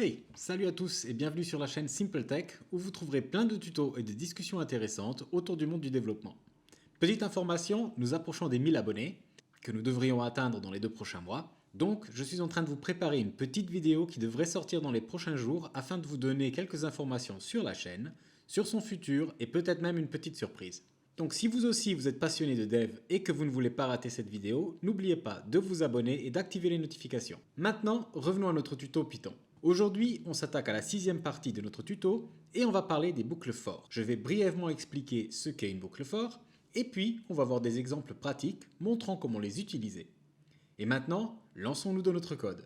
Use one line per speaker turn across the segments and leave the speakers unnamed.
Hey, salut à tous et bienvenue sur la chaîne Simple Tech où vous trouverez plein de tutos et de discussions intéressantes autour du monde du développement. Petite information, nous approchons des 1000 abonnés que nous devrions atteindre dans les 2 prochains mois. Donc, je suis en train de vous préparer une petite vidéo qui devrait sortir dans les prochains jours afin de vous donner quelques informations sur la chaîne, sur son futur et peut-être même une petite surprise. Donc si vous aussi vous êtes passionné de dev et que vous ne voulez pas rater cette vidéo, n'oubliez pas de vous abonner et d'activer les notifications. Maintenant, revenons à notre tuto Python. Aujourd'hui, on s'attaque à la 6e partie de notre tuto et on va parler des boucles for. Je vais brièvement expliquer ce qu'est une boucle for et puis on va voir des exemples pratiques montrant comment les utiliser. Et maintenant, lançons-nous dans notre code.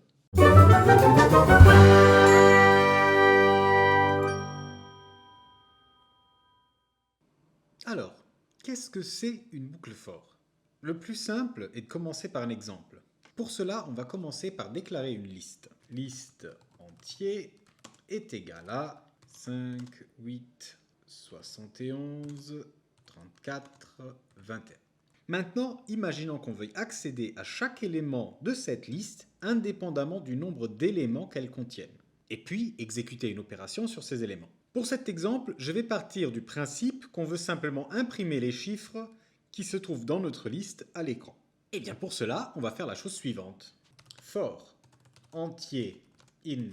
Alors, qu'est-ce que c'est une boucle for? Le plus simple est de commencer par un exemple. Pour cela, on va commencer par déclarer une liste. Liste entier est égale à 5, 8, 71, 34, 21. Maintenant, imaginons qu'on veuille accéder à chaque élément de cette liste indépendamment du nombre d'éléments qu'elle contienne, et puis exécuter une opération sur ces éléments. Pour cet exemple, je vais partir du principe qu'on veut simplement imprimer les chiffres qui se trouvent dans notre liste à l'écran. Et bien pour cela, on va faire la chose suivante. For entier in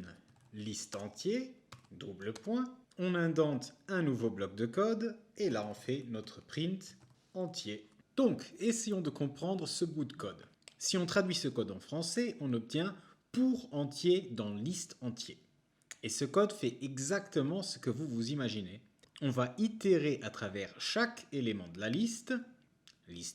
liste entier, double point, on indente un nouveau bloc de code et là on fait notre print entier. Donc, essayons de comprendre ce bout de code. Si on traduit ce code en français, on obtient pour entier dans liste entier. Et ce code fait exactement ce que vous vous imaginez. On va itérer à travers chaque élément de la liste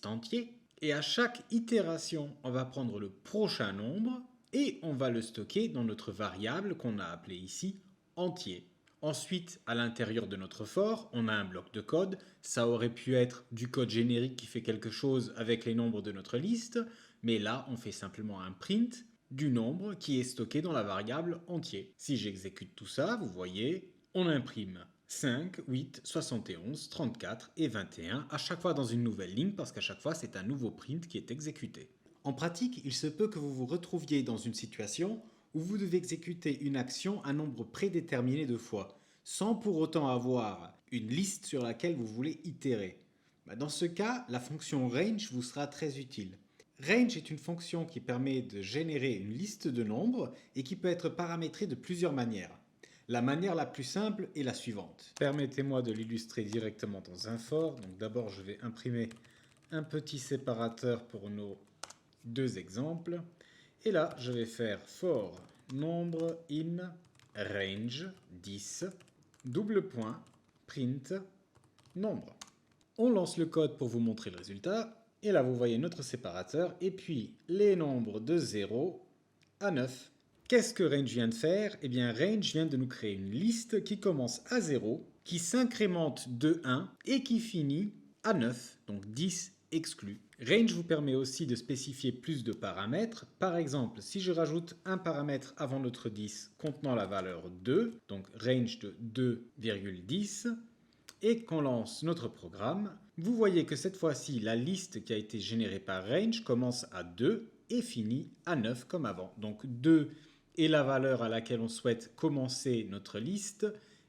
entier, et à chaque itération, on va prendre le prochain nombre et on va le stocker dans notre variable qu'on a appelée ici entier. Ensuite, à l'intérieur de notre for, on a un bloc de code. Ça aurait pu être du code générique qui fait quelque chose avec les nombres de notre liste, mais là, on fait simplement un print du nombre qui est stocké dans la variable entier. Si j'exécute tout ça, vous voyez, on imprime 5, 8, 71, 34 et 21 à chaque fois dans une nouvelle ligne parce qu'à chaque fois c'est un nouveau print qui est exécuté. En pratique, il se peut que vous vous retrouviez dans une situation où vous devez exécuter une action un nombre prédéterminé de fois, sans pour autant avoir une liste sur laquelle vous voulez itérer. Dans ce cas, la fonction range vous sera très utile. Range est une fonction qui permet de générer une liste de nombres et qui peut être paramétrée de plusieurs manières. La manière la plus simple est la suivante. Permettez-moi de l'illustrer directement dans un for. Donc d'abord, je vais imprimer un petit séparateur pour nos deux exemples. Et là, je vais faire for nombre in range 10, double point, print nombre. On lance le code pour vous montrer le résultat. Et là, vous voyez notre séparateur et puis les nombres de 0 à 9. Qu'est-ce que range vient de faire? Eh bien, range vient de nous créer une liste qui commence à 0, qui s'incrémente de 1 et qui finit à 9, donc 10 exclus. Range vous permet aussi de spécifier plus de paramètres. Par exemple, si je rajoute un paramètre avant notre 10 contenant la valeur 2, donc range de 2,10, et qu'on lance notre programme, vous voyez que cette fois-ci, la liste qui a été générée par range commence à 2 et finit à 9 comme avant. Donc 2 est la valeur à laquelle on souhaite commencer notre liste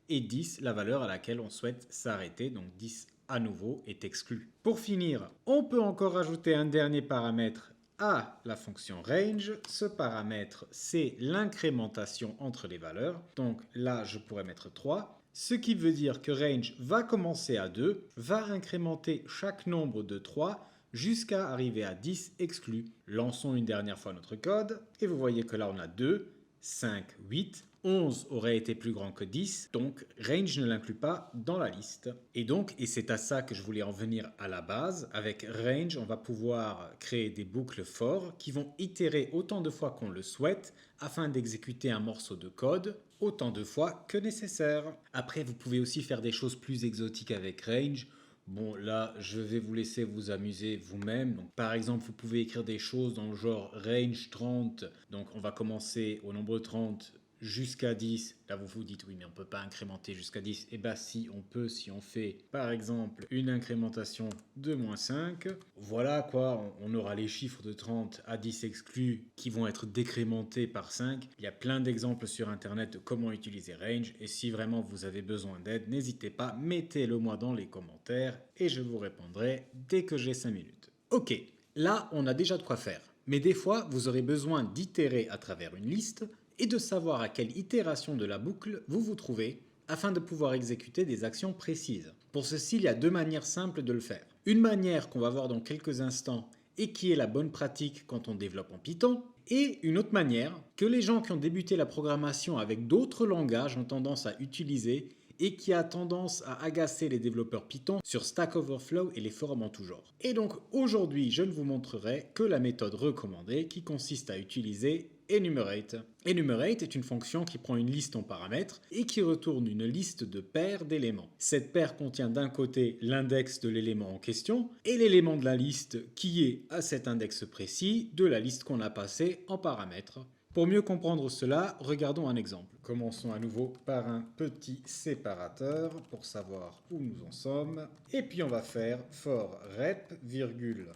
et 10 la valeur à laquelle on souhaite s'arrêter. Donc 10 à nouveau est exclu. Pour finir, on peut encore ajouter un dernier paramètre à la fonction range. Ce paramètre, c'est l'incrémentation entre les valeurs. Donc là, je pourrais mettre 3. Ce qui veut dire que range va commencer à 2, va incrémenter chaque nombre de 3 jusqu'à arriver à 10 exclus. Lançons une dernière fois notre code et vous voyez que là on a 2, 5, 8. 11 aurait été plus grand que 10, donc range ne l'inclut pas dans la liste. Et donc, et c'est à ça que je voulais en venir à la base, avec range, on va pouvoir créer des boucles for qui vont itérer autant de fois qu'on le souhaite afin d'exécuter un morceau de code autant de fois que nécessaire. Après, vous pouvez aussi faire des choses plus exotiques avec range. Bon, là, je vais vous laisser vous amuser vous-même. Donc, par exemple, vous pouvez écrire des choses dans le genre range 30. Donc, on va commencer au nombre 30 jusqu'à 10. Là, vous vous dites, oui, mais on ne peut pas incrémenter jusqu'à 10. Eh bien, si, on peut, si on fait, par exemple, une incrémentation de moins 5. Voilà, quoi, on aura les chiffres de 30 à 10 exclus qui vont être décrémentés par 5. Il y a plein d'exemples sur Internet de comment utiliser range. Et si vraiment vous avez besoin d'aide, n'hésitez pas, mettez-le moi dans les commentaires et je vous répondrai dès que j'ai 5 minutes. Ok, là, on a déjà de quoi faire. Mais des fois, vous aurez besoin d'itérer à travers une liste et de savoir à quelle itération de la boucle vous vous trouvez afin de pouvoir exécuter des actions précises. Pour ceci, il y a deux manières simples de le faire. Une manière qu'on va voir dans quelques instants et qui est la bonne pratique quand on développe en Python, et une autre manière que les gens qui ont débuté la programmation avec d'autres langages ont tendance à utiliser et qui a tendance à agacer les développeurs Python sur Stack Overflow et les forums en tout genre. Et donc aujourd'hui, je ne vous montrerai que la méthode recommandée qui consiste à utiliser Enumerate. Enumerate est une fonction qui prend une liste en paramètres et qui retourne une liste de paires d'éléments. Cette paire contient d'un côté l'index de l'élément en question et l'élément de la liste qui est à cet index précis de la liste qu'on a passée en paramètres. Pour mieux comprendre cela, regardons un exemple. Commençons à nouveau par un petit séparateur pour savoir où nous en sommes. Et puis on va faire for rep,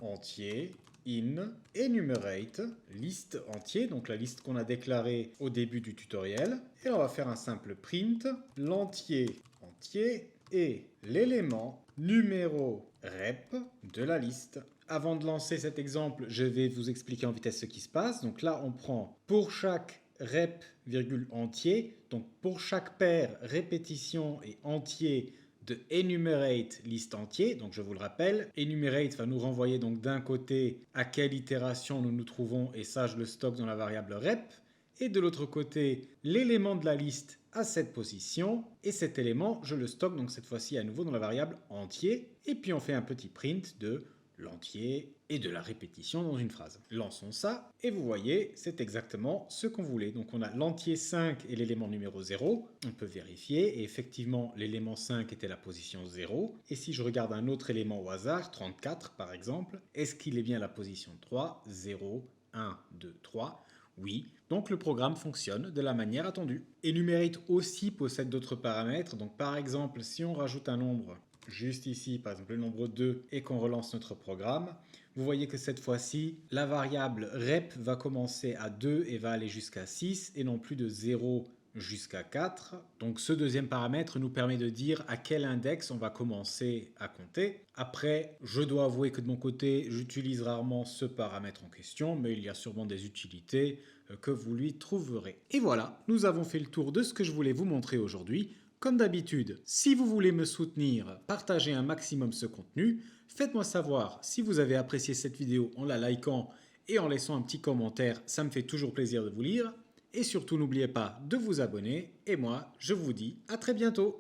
entier, in, enumerate, liste entier, donc la liste qu'on a déclarée au début du tutoriel. Et on va faire un simple print, l'entier entier et l'élément numéro rep de la liste. Avant de lancer cet exemple, je vais vous expliquer en vitesse ce qui se passe. Donc là, on prend pour chaque rep, entier, donc pour chaque paire, répétition et entier de enumerate liste entier. Donc je vous le rappelle, enumerate va nous renvoyer donc d'un côté à quelle itération nous nous trouvons et ça je le stocke dans la variable rep. Et de l'autre côté, l'élément de la liste à cette position. Et cet élément, je le stocke donc cette fois-ci à nouveau dans la variable entier. Et puis on fait un petit print de l'entier et de la répétition dans une phrase. Lançons ça et vous voyez, c'est exactement ce qu'on voulait. Donc on a l'entier 5 et l'élément numéro 0. On peut vérifier et effectivement l'élément 5 était la position 0. Et si je regarde un autre élément au hasard, 34 par exemple, est-ce qu'il est bien la position 3 0, 1, 2, 3 ? Oui, donc le programme fonctionne de la manière attendue. Enumerate aussi possède d'autres paramètres. Donc par exemple, si on rajoute un nombre juste ici, par exemple le nombre 2, et qu'on relance notre programme, vous voyez que cette fois-ci, la variable rep va commencer à 2 et va aller jusqu'à 6, et non plus de 0 jusqu'à 4. Donc ce deuxième paramètre nous permet de dire à quel index on va commencer à compter. Après, je dois avouer que de mon côté, j'utilise rarement ce paramètre en question, mais il y a sûrement des utilités que vous lui trouverez. Et voilà, nous avons fait le tour de ce que je voulais vous montrer aujourd'hui. Comme d'habitude, si vous voulez me soutenir, partagez un maximum ce contenu. Faites-moi savoir si vous avez apprécié cette vidéo en la likant et en laissant un petit commentaire, ça me fait toujours plaisir de vous lire. Et surtout, n'oubliez pas de vous abonner. Et moi, je vous dis à très bientôt.